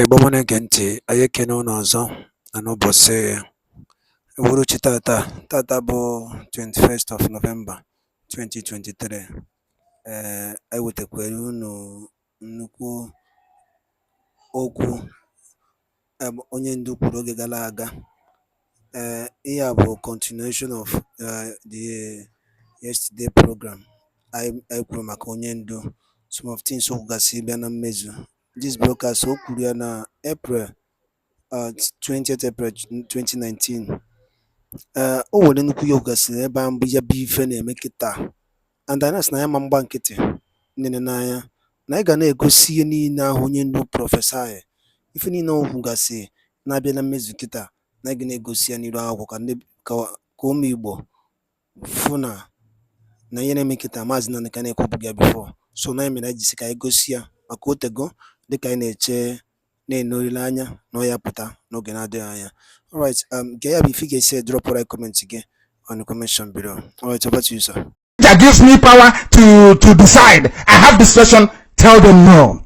Igbo na-ege ntị, anyị ekene unu ọzọ na n'ụbọchị uhuruchi tata bụ 21st of November 2023. Anyị wetakwara unu nnukwu okwu onye ndu kwuru oge gara aga. Ihe a bụ continuation of the yesterday program. Anyị kwuru maka onye ndu, some of things o kwugasị bịa na mmezu. This broadcast o kwuru ya na April 20th April 2019. O nwere nnukwu ya ogasịrị ebe a mbụ ya bụ ife na-eme kịta, and anyị sị na ya ma mgba nkịtị nene n'anya na anyị ga na-egosi ihe niile ahụ onye ndu prọfesọ anyị, ife niile o kwugasị na-abịa na mmezu kịta, na anyị ga na-egosi ya n'iru akwụkwọ ka ụmụ Igbo fụ na ihe na-eme kịta maazị Nnamdi Kanu ekwubughị ya before. So na anyị mere anyị jisi ka anyị gosi ya maka otego dịka anyị na-eche na-ene olileanya na ọ ya pụta n'oge na-adịghị anya. Alright, get ya if you can say drop a comment again on the comment below. Alright, over to you, sir. That gives me power to decide. I have discretion. Tell them no,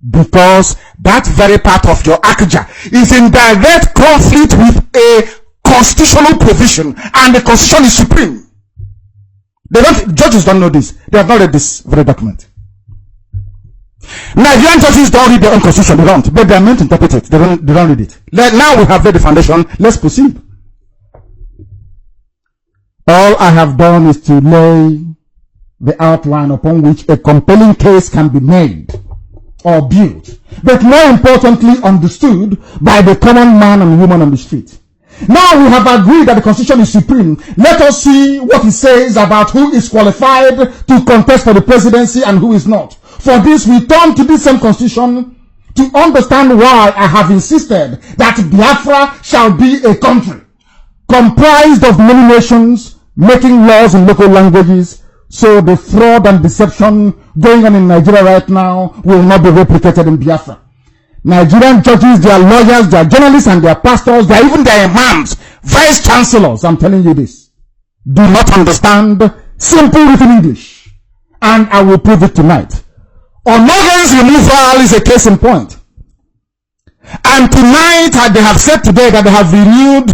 because that very part of your akja is in direct conflict with a constitutional provision, and the constitution is supreme. Judges don't know this. They have not read this very document. Nigerian judges don't read their own constitution. They don't, but they are meant to interpret it. They don't read it. Now we have laid the foundation. Let's proceed. All I have done is to lay the outline upon which a compelling case can be made or built, but more importantly understood by the common man and woman on the street. Now we have agreed that the constitution is supreme. Let us see what it says about who is qualified to contest for the presidency and who is not. For this, we turn to this same constitution to understand why I have insisted that Biafra shall be a country comprised of many nations making laws in local languages, so the fraud and deception going on in Nigeria right now will not be replicated in Biafra. Nigerian judges, their lawyers, their journalists, and their pastors, even their imams, vice chancellors, I'm telling you this, do not understand simple written English, and I will prove it tonight. Onogen's removal is a case in point. And tonight, they have said today that they have renewed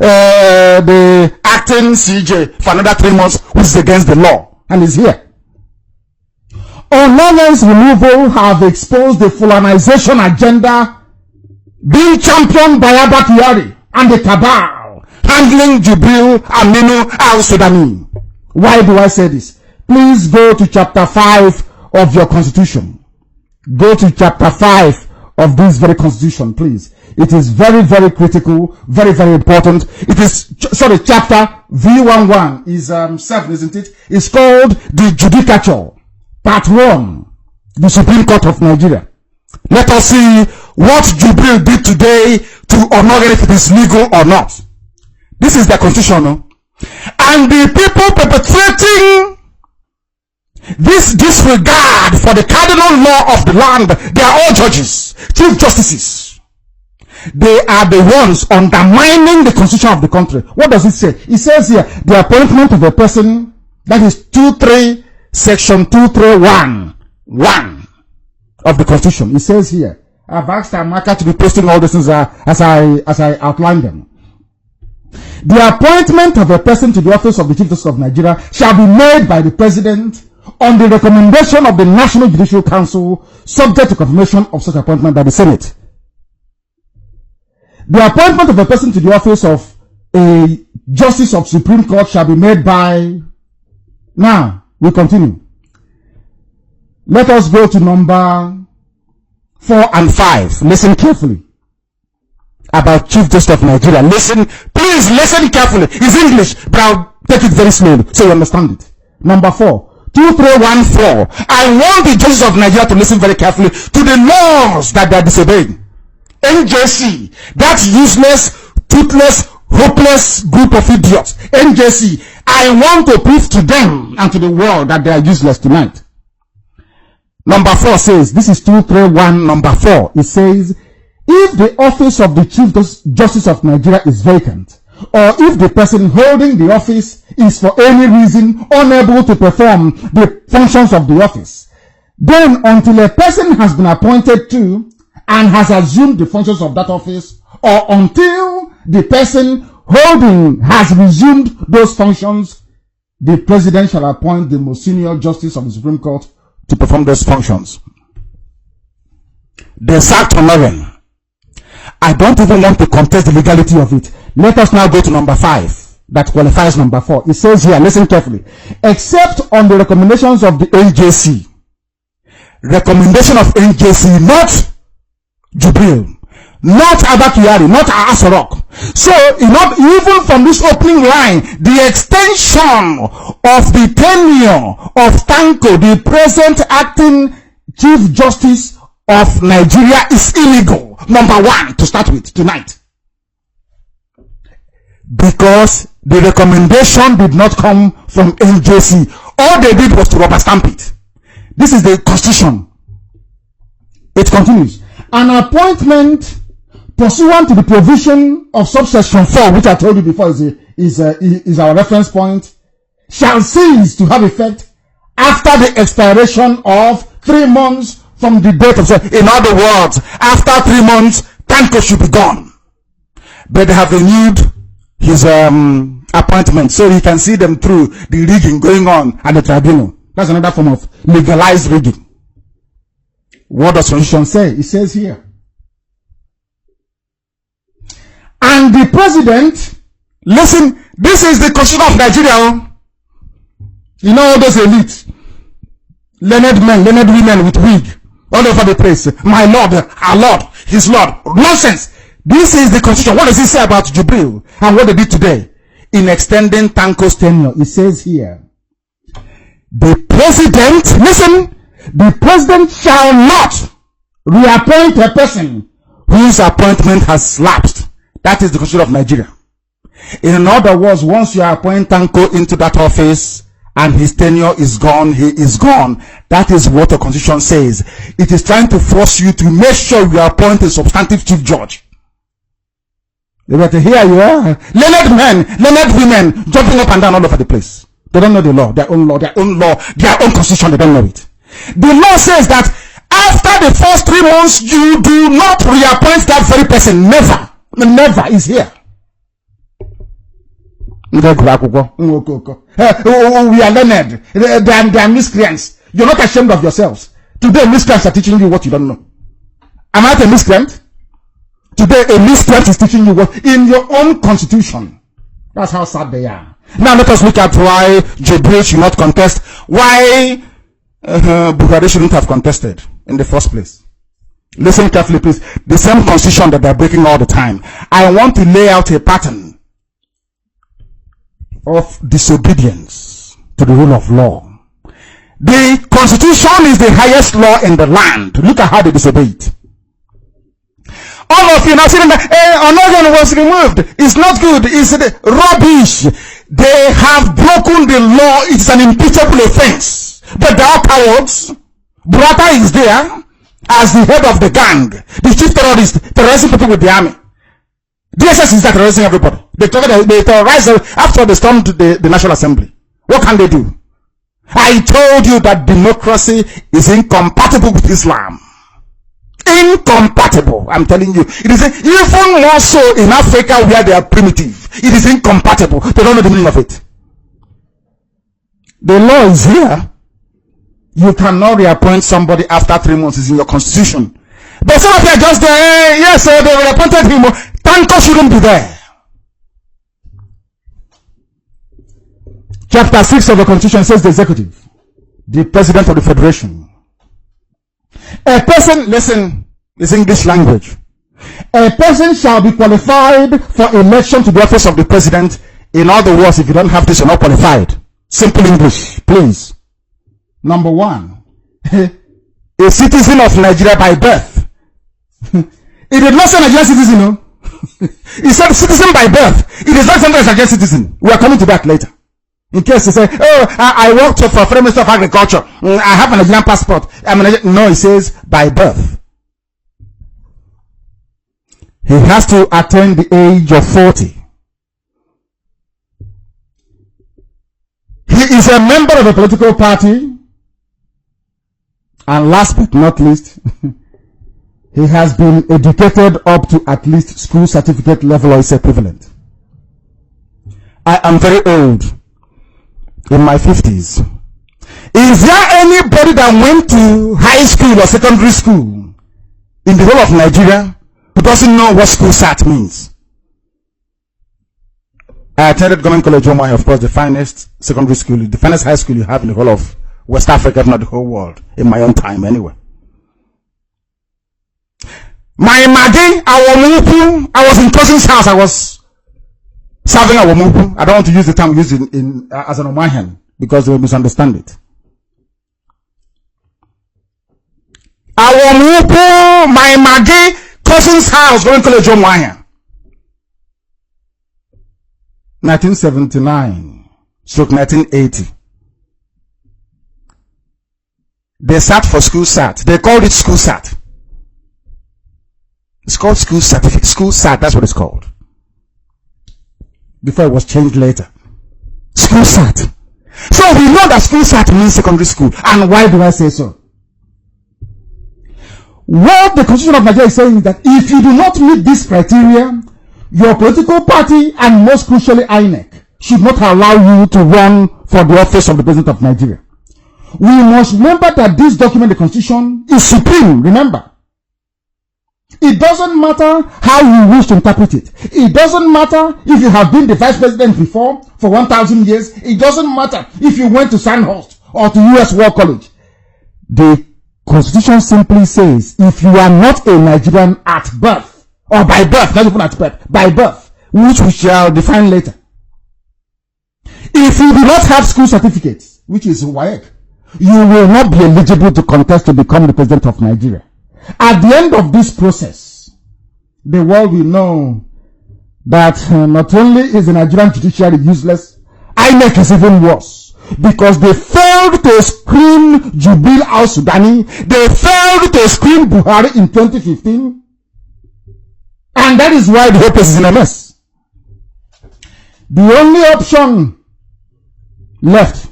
the acting CJ for another 3 months, which is against the law, and is here. Onogen's removal have exposed the Fulanization agenda being championed by Abba Kyari and the cabal handling Jibril Aminu al-Sudani. Why do I say this? Please go to chapter 5 of your constitution. Go to chapter 5 of this very constitution, please. It is very, very critical, very, very important. It is, sorry, chapter V11 is 7, isn't it? It's called the Judicature, part 1, the Supreme Court of Nigeria. Let us see what Jubril did today to honor if it is legal or not. This is the constitution, no? And the people perpetrating this disregard for the cardinal law of the land, they are all judges, chief justices. They are the ones undermining the constitution of the country. What does it say? It says here, the appointment of a person, that is 23, section 231, 1 of the constitution. It says here, I've asked Amaka to be posting all these things as I outline them. The appointment of a person to the office of the Chief Justice of Nigeria shall be made by the President on the recommendation of the National Judicial Council, subject to confirmation of such appointment by the Senate. The appointment of a person to the office of a Justice of Supreme Court shall be made by... Now, we continue. Let us go to number 4 and 5. Listen carefully. About Chief Justice of Nigeria. Listen, please listen carefully. It's English, but I'll take it very slowly so you understand it. Number 4. 2314. I want the judges of Nigeria to listen very carefully to the laws that they are disobeying. NJC, that useless, toothless, hopeless group of idiots. NJC, I want to prove to them and to the world that they are useless tonight. Number 4 says, this is 231 number 4. It says, if the office of the Chief Justice of Nigeria is vacant, or if the person holding the office is for any reason unable to perform the functions of the office, then until a person has been appointed to and has assumed the functions of that office, or until the person holding has resumed those functions, the president shall appoint the most senior justice of the Supreme Court to perform those functions. They sacked Honoren. I don't even want to contest the legality of it. Let us now go to number 5 that qualifies number 4. It says here, listen carefully, except on the recommendations of the NJC. Recommendation of NJC, not Jubril, not Abakari, not Asorok. So, even from this opening line, the extension of the tenure of Tanko, the present acting Chief Justice of Nigeria, is illegal. Number 1, to start with tonight. Because the recommendation did not come from NJC. All they did was to rubber stamp it. This is the constitution. It continues. An appointment pursuant to the provision of subsection 4, which I told you before is our reference point, shall cease to have effect after the expiration of 3 months from the date of sale. In other words, after 3 months, Tanko should be gone. But they have renewed his appointment, so you can see them through the rigging going on at the tribunal. That's another form of legalized rigging. What does Constitution say? It says here, and the president, listen, this is the Constitution of Nigeria. You know all those elites, learned men, learned women with wig all over the place. My Lord, our Lord, His Lord. Nonsense. This is the Constitution. What does it say about Jubril and what they did today in extending Tanko's tenure? It says here, the president, listen, the president shall not reappoint a person whose appointment has lapsed. That is the Constitution of Nigeria. In other words, once you appoint Tanko into that office and his tenure is gone, he is gone. That is what the Constitution says. It is trying to force you to make sure you appoint a substantive chief judge. But here you are, learned men, learned women, jumping up and down all over the place. They don't know the law, their own constitution, they don't know it. The law says that after the first 3 months, you do not reappoint that very person. Never is here. We are learned. They are miscreants. You're not ashamed of yourselves. Today, miscreants are teaching you what you don't know. Am I a miscreant? Today, a miscreant is teaching you what in your own constitution. That's how sad they are. Now, let us look at why Jubril should not contest. Why Buhari shouldn't have contested in the first place. Listen carefully, please. The same constitution that they're breaking all the time. I want to lay out a pattern of disobedience to the rule of law. The constitution is the highest law in the land. Look at how they disobey it. All of you now saying that Onogan was removed. It's not good. It's rubbish. They have broken the law. It's an impeachable offense. But they are cowards. Burata is there as the head of the gang, the chief terrorist, terrorizing people with the army. DSS is there terrorizing everybody. They terrorize after they stormed the National Assembly. What can they do? I told you that democracy is incompatible with Islam. Incompatible. I'm telling you. It is even more so in Africa where they are primitive. It is incompatible. They don't know the meaning of it. The law is here. You cannot reappoint somebody after 3 months. It's in your constitution. But some of you are just there. Yes, they reappointed him. Tanko shouldn't be there. Chapter 6 of the Constitution says the executive, the president of the federation. A person, listen, this English language. A person shall be qualified for election to the office of the president. In other words, if you don't have this, you're not qualified. Simple English, please. Number 1, a citizen of Nigeria by birth. It did not say Nigerian citizen, no. He said citizen by birth. It is not something as Nigerian citizen. We are coming to that later. In case you say, oh, I worked for Foreign Minister of Agriculture. I have a Nigerian passport. No, it says by birth. He has to attain the age of 40. He is a member of a political party. And last but not least, he has been educated up to at least school certificate level or its equivalent. I am very old, in my 50s. Is there anybody that went to high school or secondary school in the whole of Nigeria who doesn't know what school sat means? I attended Government College Omai, of course, the finest secondary school, the finest high school you have in the whole of West Africa, if not the whole world, in my own time anyway. My Magi, I was in cousin's house. I was serving Awamupu. I don't want to use the term used in as an Omahian because they will misunderstand it. Awamupu, my Magi, cousin's house, going to college Omahian. 1979, stroke 1980. They sat for school sat. They called it school sat. It's called school certificate. School sat, that's what it's called. Before it was changed later. School sat. So we know that school sat means secondary school. And why do I say so? What the Constitution of Nigeria is saying is that if you do not meet this criteria, your political party and most crucially INEC should not allow you to run for the office of the President of Nigeria. We must remember that this document, the Constitution, is supreme, remember. It doesn't matter how you wish to interpret it. It doesn't matter if you have been the vice president before for 1,000 years. It doesn't matter if you went to Sandhurst or to US War College. The Constitution simply says if you are not a Nigerian at birth, or by birth, not even at birth, by birth, which we shall define later. If you do not have school certificates, which is WAEC, you will not be eligible to contest to become the president of Nigeria. At the end of this process, the world will know that not only is the Nigerian judiciary useless, INEC is even worse. Because they failed to screen Jubil al-Sudani, they failed to screen Buhari in 2015, and that is why the whole place is in a mess. The only option left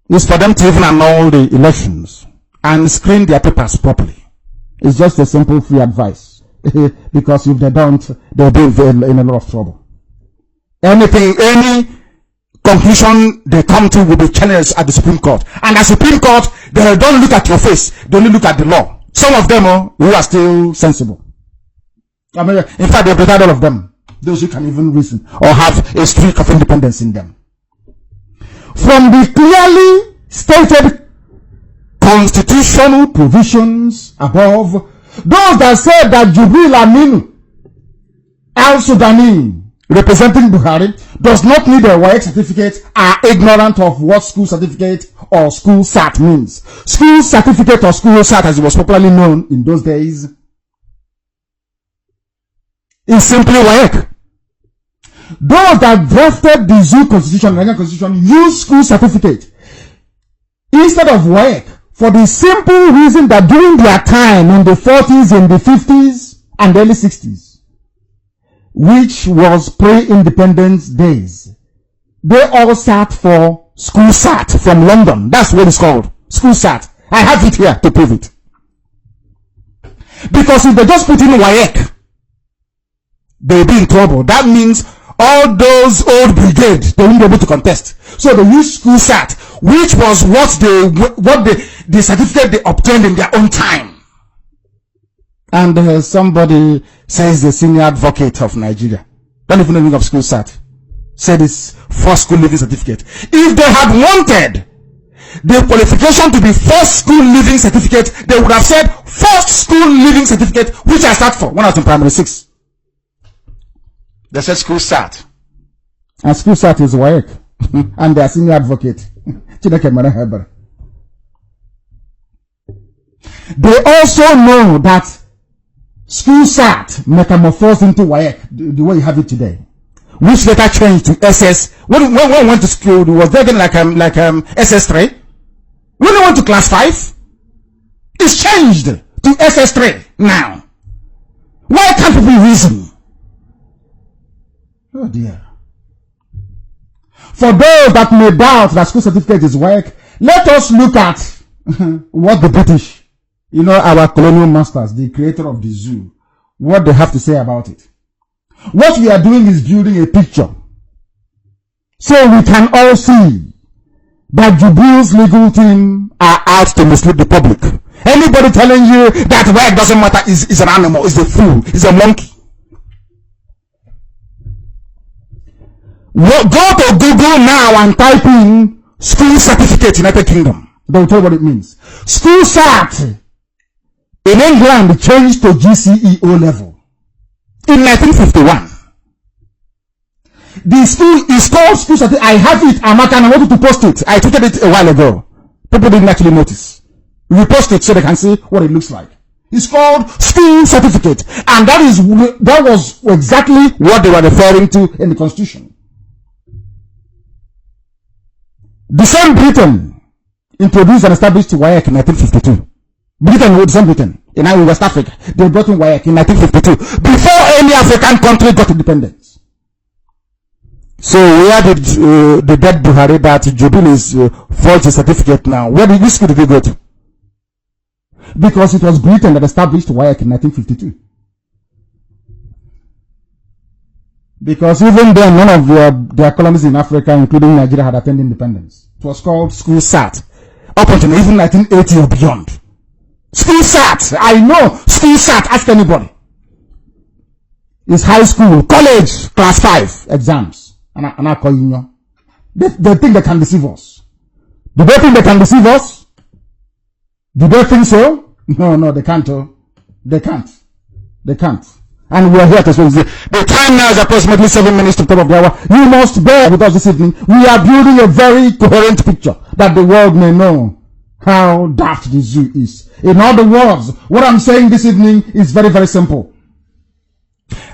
is for them to even annul the elections and screen their papers properly. It's just a simple free advice. Because if they don't, they'll be in a lot of trouble. Any conclusion they come to will be challenged at the Supreme Court. And at the Supreme Court, they don't look at your face, they only look at the law. Some of them who are still sensible. I mean, in fact, they've retired all of them. Those who can even reason or have a streak of independence in them. From the clearly stated constitutional provisions above, those that said that Jubil Aminu al-Sudani representing Buhari does not need a WAEC certificate are ignorant of what school certificate or school sat means. School certificate or school sat, as it was popularly known in those days, is simply WAEC. Those that drafted the Zoo Constitution, the Nigerian Constitution, use school certificate instead of WAEC for the simple reason that during their time in the 40s, in the 50s, and early 60s, which was pre-independence days, they all sat for school sat from London. That's what it's called. School sat. I have it here to prove it. Because if they just put in WAEC, they'll be in trouble. That means all those old brigades, they won't be able to contest. So they use school sat, which was the certificate they obtained in their own time. And somebody says the senior advocate of Nigeria, don't even know the meaning of school sat, said it's first school living certificate. If they had wanted the qualification to be first school living certificate, they would have said first school living certificate, which I sat for when I was in primary 6. They said school sat. And school sat is WAEC. And their senior advocate. They also know that school sat metamorphosed into WAEC, the way you have it today, which later changed to SS. When we went to school, it was there like SS3. When we went to class 5, it's changed to SS3 now. Why can't people reason? Oh dear. For those that may doubt that school certificate is WAEC, let us look at what the British You know, our colonial masters, the creator of the zoo, what they have to say about it. What we are doing is building a picture, so we can all see that Jubril's legal team are out to mislead the public. Anybody telling you that work doesn't matter is an animal, is a fool, is a monkey. Go to Google now and type in school certificate United Kingdom. They'll tell you what it means. School cert in England changed to GCE O level in 1951. The school is called school certificate. I have it, Amaka, and I wanted to post it. I tweeted it a while ago. People didn't actually notice. Repost it so they can see what it looks like. It's called school certificate, and that was exactly what they were referring to in the Constitution. The same Britain introduced and established WAEC in 1952. Britain, in West Africa, they brought in WAEC in 1952 before any African country got independence. So where did the dead Buhari that Jubilee's forged a certificate now? Which school did they go to? Because it was Britain that established WAEC in 1952. Because even then, none of their colonies in Africa, including Nigeria, had attained independence. It was called school cert up until even 1980 or beyond. School cert, I know school cert. Ask anybody. It's high school, college, class 5 exams. And I call you. They think they can deceive us. Do they think they can deceive us? Do they think so? No, they can't. They can't. And we are here to say the time now is approximately 7 minutes to the top of the hour. You must bear with us this evening. We are building a very coherent picture that the world may know how daft the zoo is. In other words, what I'm saying this evening is very, very simple.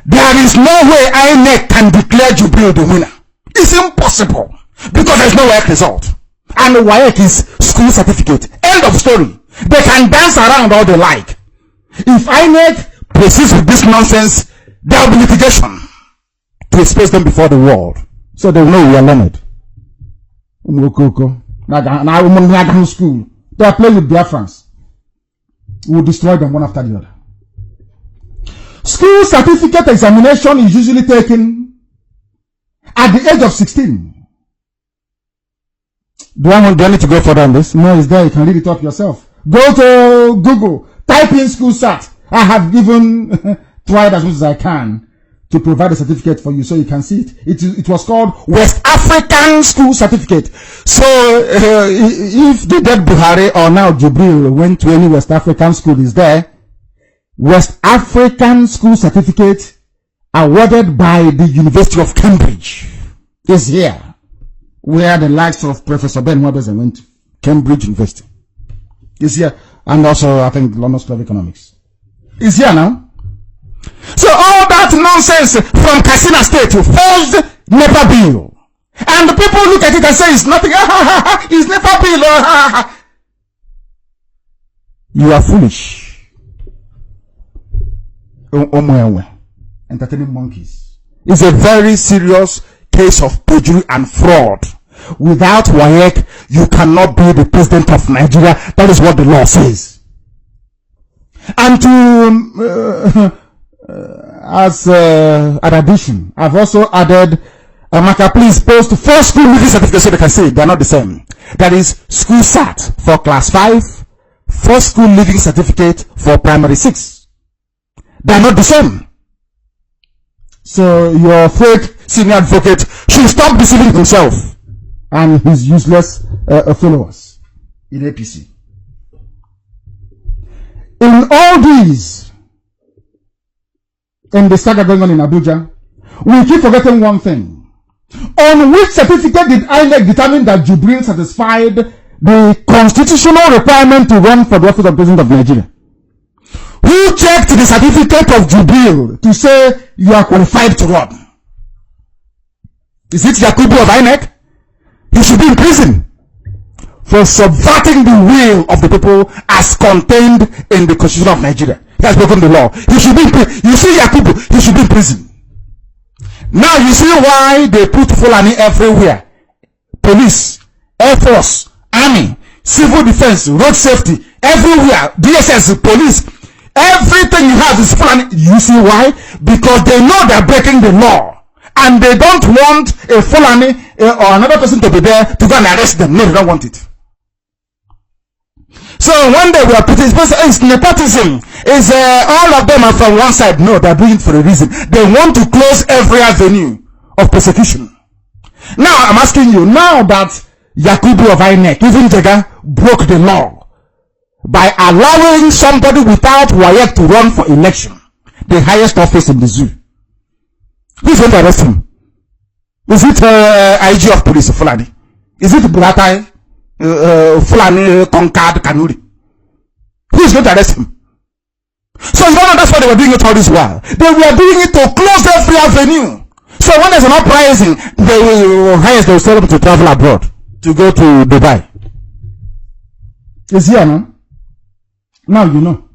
There is no way INEC can declare Jubilee the winner. It's impossible because there's no WAEC result. And the WAEC is school certificate. End of story. They can dance around all they like. If INEC proceeds with this nonsense, there will be litigation to expose them before the world, so they will know we are learned. School. They are playing with Biafrans. We will destroy them one after the other. School certificate examination is usually taken at the age of 16. Do I need to go further on this? No, it's there. You can read it up yourself. Go to Google. Type in school cert. I have given tried as much as I can to provide a certificate for you so you can see it. It was called West African School Certificate. So if the dead Buhari or now Jubril went to any West African school, is there. West African School Certificate awarded by the University of Cambridge is here, where the likes of Professor Ben Webers went to Cambridge University. Is here, and also I think London School of Economics. Is here now. So all that nonsense from Katsina State forged NEPA bill. And the people look at it and say it's nothing. It's NEPA bill. You are foolish. Entertaining monkeys. It's a very serious case of perjury and fraud. Without WAEC, you cannot be the president of Nigeria. That is what the law says. And to, as an addition, I've also added, Amaka, please post 4 school living certificates so they can see they're not the same. That is school cert for class 5, 4 school living certificate for primary 6. They're not the same. So your fake senior advocate should stop deceiving himself and his useless followers in APC. In all these, in the saga going on in Abuja, we keep forgetting one thing. On which certificate did INEC determine that Jubril satisfied the constitutional requirement to run for the office of President of Nigeria? Who checked the certificate of Jubril to say you are qualified to run? Is it Yakubu of INEC? He should be in prison for subverting the will of the people as contained in the Constitution of Nigeria. He has broken the law. He should be in prison. You see Yakubu, he should be in prison. Now you see why they put Fulani everywhere. Police, Air Force, Army, Civil Defense, Road Safety, Everywhere, DSS, police, everything you have is Fulani. You see why? Because they know they're breaking the law. And they don't want a Fulani or another person to be there to go and arrest them. No, they don't want it. So when they were putting, it's nepotism. Is all of them are from one side? No, they're doing it for a reason. They want to close every avenue of persecution. Now I'm asking you, now that Yakubu of INEC, even Jega, broke the law by allowing somebody without WAEC to run for election, the highest office in the zoo, who's going to arrest him? Is it IG of police, Fulani? Is it Buratai, Fulani, Conquered, Kanuri? Who's going to arrest him? So you don't know that's why they were doing it all this while. They were doing it to close every avenue. So when there's an uprising, they will tell them to travel abroad, to go to Dubai. Is here, no? Now you know.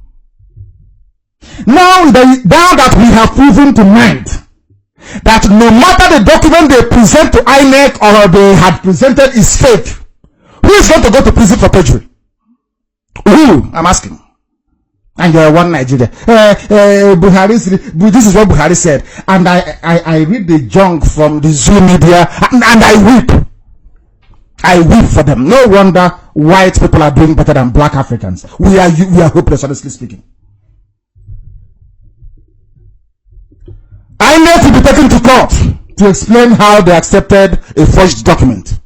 Now that we have proven tonight that no matter the document they present to INEC or they had presented is fake, who is going to go to prison for perjury? Who? I'm asking. And you're one Nigeria. Buhari, this is what Buhari said. And I read the junk from the Zoo media and I weep. I weep for them. No wonder white people are doing better than black Africans. We are hopeless, honestly speaking. I need to be taken to court to explain how they accepted a forged document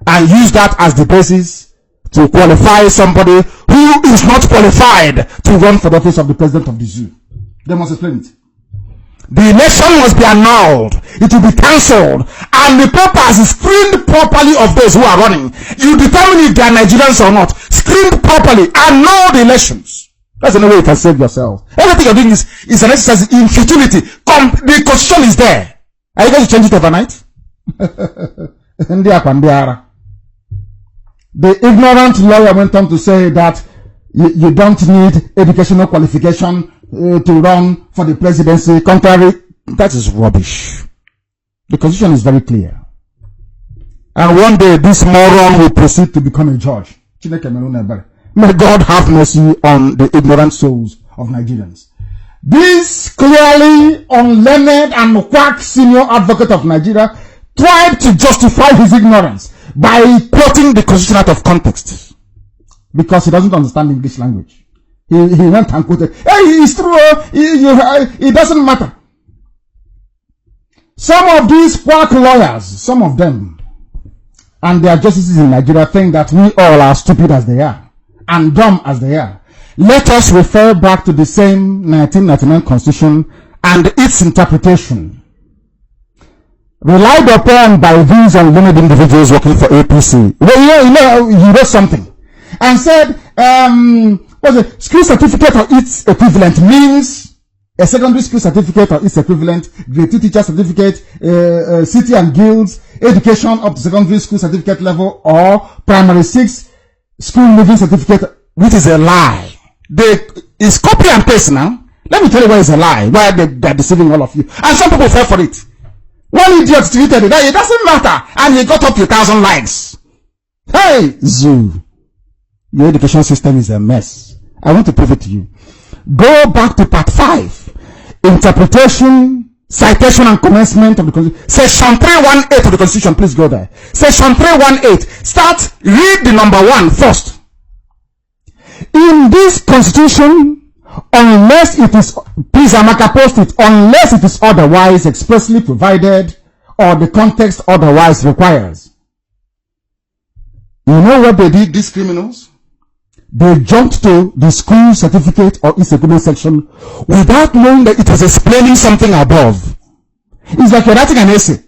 and use that as the basis to qualify somebody who is not qualified to run for the office of the president of the zoo. They must explain it. The election must be annulled. It will be cancelled. And the papers is screened properly of those who are running. You determine if they are Nigerians or not. Screened properly. Annul the elections. That's the only way you can save yourself. Everything you're doing is an exercise in futility. The constitution is there. Are you going to change it overnight? The ignorant lawyer went on to say that you don't need educational qualification to run for the presidency. Contrary, that is rubbish. The constitution is very clear. And one day this moron will proceed to become a judge. May God have mercy on the ignorant souls of Nigerians. This clearly unlearned and quack senior advocate of Nigeria tried to justify his ignorance by quoting the constitution out of context because he doesn't understand English language. He went and quoted, hey, it's true, it doesn't matter. Some of these quack lawyers, some of them, and their justices in Nigeria think that we all are stupid as they are and dumb as they are. Let us refer back to the same 1999 constitution and its interpretation, relied upon by these unlearned individuals working for APC. Well, he wrote something and said, what's it? School certificate or its equivalent means a secondary school certificate or its equivalent, grade 2 teacher certificate, city and guilds, education up to secondary school certificate level, or primary 6 school living certificate, which is a lie. It's copy and paste now. Let me tell you why it's a lie, why they're deceiving all of you. And some people fell for it. One idiot tweeted it, it doesn't matter, and he got up to 1,000 likes. Hey, Zoo, your education system is a mess. I want to prove it to you. Go back to part 5, interpretation, citation and commencement of the Constitution. Section 318 of the Constitution, please go there. Section 318, read the number 1 first. In this Constitution, unless it is, please Amaka post it, unless it is otherwise expressly provided or the context otherwise requires. You know what they did, these criminals? They jumped to the school certificate or its equivalent section without knowing that it was explaining something above. It's like you're writing an essay.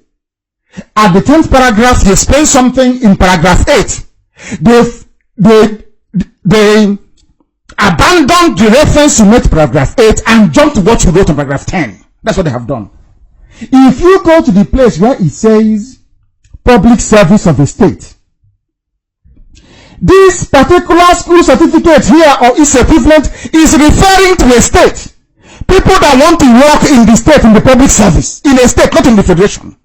At the 10th paragraph, he explains something in paragraph 8. They abandoned the reference you made to paragraph 8 and jumped to what you wrote in paragraph 10. That's what they have done. If you go to the place where it says public service of the state, this particular school certificate here or its equivalent is referring to a state. People that want to work in the state, in the public service, in a state, not in the federation.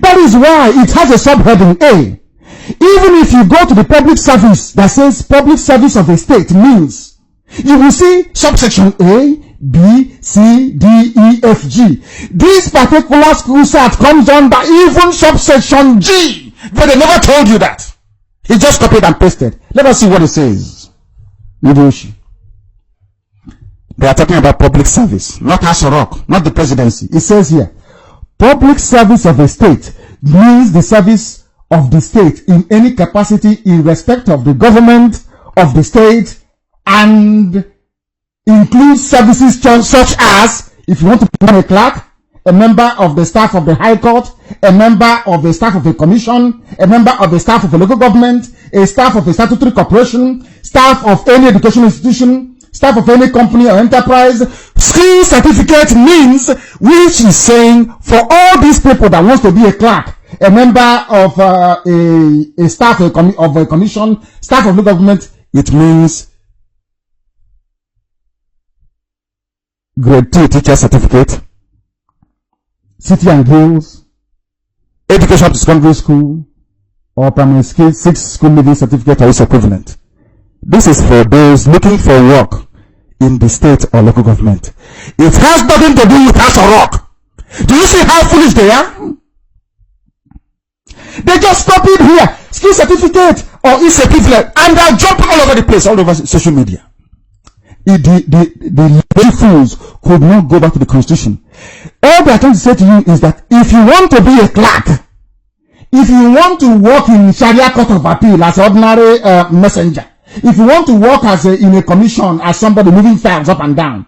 That is why it has a subheading A. Even if you go to the public service that says public service of a state means, you will see subsection A, B, C, D, E, F, G. This particular school set comes under even subsection G, but they never told you that. He just copied and pasted. Let us see what it says. They are talking about public service, not Asorok, not the presidency. It says here, public service of a state means the service of the state in any capacity in respect of the government of the state, and includes services such as, if you want to become a clerk, a member of the staff of the High Court, a member of the staff of a commission, a member of the staff of a local government, a staff of a statutory corporation, staff of any educational institution, staff of any company or enterprise. School certificate means, which is saying for all these people that wants to be a clerk, a member of a staff of a commission, staff of local government, it means grade 2 teacher certificate, city and guilds, education to secondary school, or primary school 6 school leaving certificate or its equivalent. This is for those looking for work in the state or local government. It has nothing to do with house or rock. Do you see how foolish they are? They just copied here, skill certificate or its equivalent, and they're jumping all over the place, all over social media. The fools could not go back to the constitution. All they're trying to say to you is that if you want to be a clerk, if you want to work in Sharia Court of Appeal as an ordinary messenger, if you want to work as in a commission as somebody moving files up and down,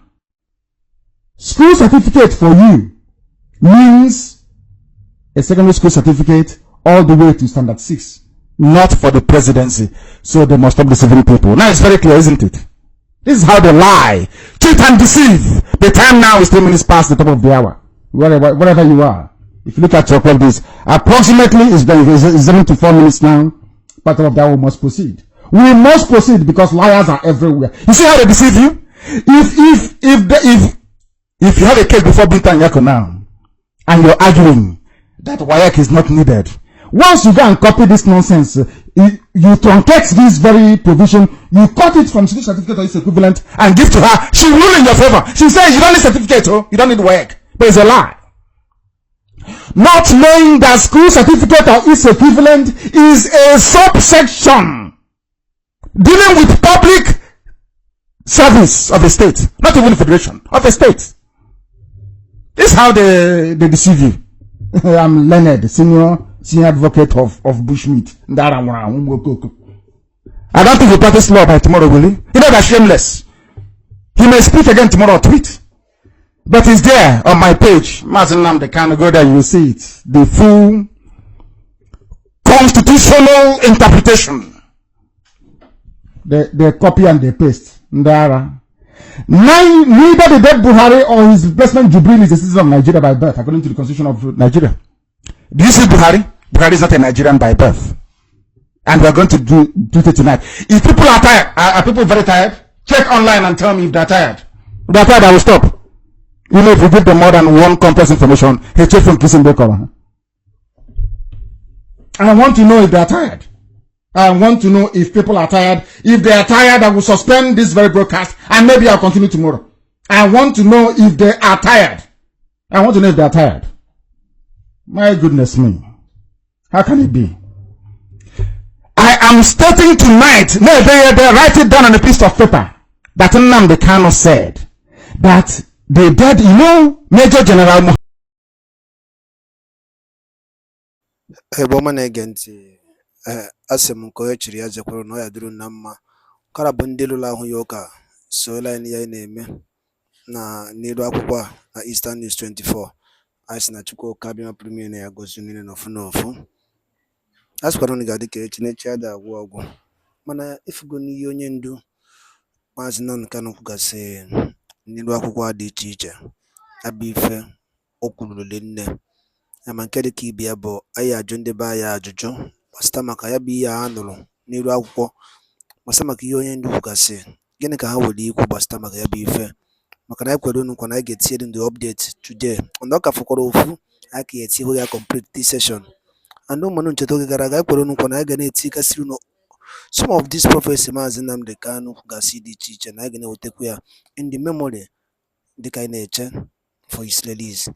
school certificate for you means a secondary school certificate all the way to standard 6, not for the presidency. So they must stop deceiving people. Now it's very clear, isn't it? This is how they lie, cheat and deceive. The time now is 3 minutes past the top of the hour. Wherever you are. If you look at your clock, this approximately is 7 to 4 minutes now. Part of the hour must proceed. We must proceed because liars are everywhere. You see how they deceive you? If you have a case before Bintan Yako now, and you're arguing that WAEC is not needed, once you go and copy this nonsense, you truncate this very provision, you cut it from school certificate or its equivalent and give to her. She will rule in your favor. She says you don't need certificate, you don't need work. But it's a lie. Not knowing that school certificate or its equivalent is a subsection dealing with public service of a state, not even a federation, of a state. This is how they deceive you. I'm Leonard, senior advocate of bushmeat. I don't think he practice law by tomorrow, will he? You know that's shameless. He may speak again tomorrow or tweet. But it's there on my page. Nnamdi Kanu, go there, you will see it. The full constitutional interpretation. They copy and they paste. Neither the dead Buhari or his replacement Jubril is a citizen of Nigeria by birth, according to the constitution of Nigeria. Do you see Buhari? Buhari is not a Nigerian by birth. And we're going to do it tonight. If people are tired, are people very tired? Check online and tell me if they're tired. If they're tired, I will stop. You know, if you give them more than one complex information, he check from kissing the cover. I want to know if they're tired. I want to know if people are tired. If they are tired, I will suspend this very broadcast and maybe I'll continue tomorrow. I want to know if they are tired. I want to know if they are tired. My goodness me. How can it be? I am starting tonight. No, they write it down on a piece of paper that Nnamdi Kanu said that they did, Major General Eboma na-ege ntị asị m nke onye chiri ya jekwuru na ọ ya dịrị na mma kara bụ ndị lụrụ ahụ ya ụka sola ya na-eme na n'iru akwụkwọ a na Eastern News 24 anyị sị na Chukwu Kabima Premier na ya gozi niile n'ofu n'ofu a sịkwara na ga-adị ka echi n'echi ada agwụ ọgwụ mana ifugo n'ihe onye ndu Maazị Nnamdi Kanu kwugasị n'iru akwụkwọ dị iche iche abụ ife o kwurule nne ma nke dị ka ibe ya bụ anyị ajụ ndị be anyị ajụjụ gbasịta maka ya bụ ihe a nụrụ n'iru akwụkwọ gbasịta maka ihe onye ndu kwugasị gịnị ka ha nwere ikwu gbasịta maka ya bụ ife maka na anyị kwere unu nkwa na anyị ga-etinye ndị update today and ọ ka fọkwara ofu anyị ka etinyehụ ya complete this session and ụmụnụ ncheta oge gara aga ekwere nkwa na anyị ga na-etikasịrị unu some of these prophecy Maazị Nnamdi Kanu gasị dị iche iche na anyị ga na-ewetekwa ya in the memory dịka anyị na-eche for his release.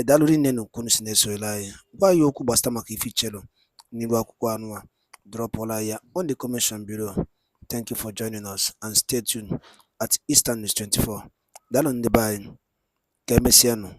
Daalụ rinne na unu si na-esoyere anyị. Gwa anyị okwu gbasara maka ife ichelụ n'iru akwụkwọ anụ a, drọpụla ya on the comment below. Thank you for joining us and stay tuned at Eastern News 24. Daalụ ndị be anyị, ka emesịanụ.